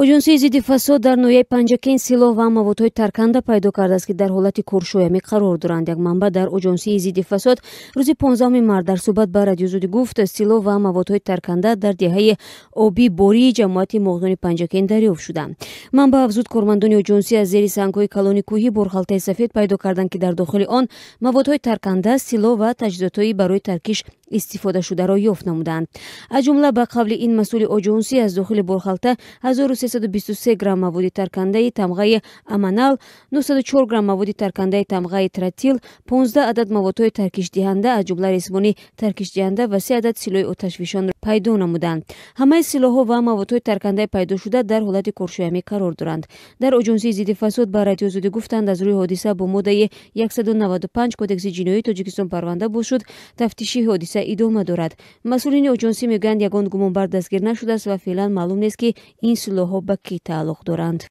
Оҷонсияи зидди фасод дар ноҳияи Панҷакен силоҳ ва маводҳои тарканда пайдо кардааст, ки дар ҳолати куршоямӣ қарор доранд. Як манбаъ дар Оҷонсияи зидди фасод рӯзи 15 март дар суҳбат ба Радиозуд гуфт, силоҳ ва маводҳои тарканда дар деҳаи оби бории ҷамоати моҳиёни Панҷакен дарёфт шуданд. Манбаъ афзуд, кормандони оҷонсия аз зери сангҳои калони кӯҳӣ борхалтаи сафед пайдо карданд, ки дар дохили он маводҳои тарканда, силоҳ ва таҷҳизоти барои таркиш истифодашударо ёфт намуданд. аз ҷумла ба қабли ин масъули оҷонсия аз дохили борхалта 1323 грамм маводи таркандаи тамғаи аманал, 904 грамм маводи таркандаи тамғаи тротил, 15 адад маводҳои таркишдиҳанда аз ҷумла ресмони таркишдиҳанда ва 3 адад силоҳи оташфишон пайдо намуданд. ҳамаи силоҳҳо ва маводҳои таркандаи пайдошуда дар ҳолати куршоямӣ қарор доранд. Дар Оҷонсияи зидди фасод ба Радиозуд гуфтанд, аз рӯи ҳодиса бо моддаи 195 Кодекси ҷиноии Тоҷикистон парванда боз шуд. тафтиши ҳодиса идома дорад. масъулини оҷонсӣ мегӯянд, ягон гумонбар дастгир нашудааст ва феълан маълум нест, ки ин силоҳҳо ба кӣ тааллуқ доранд.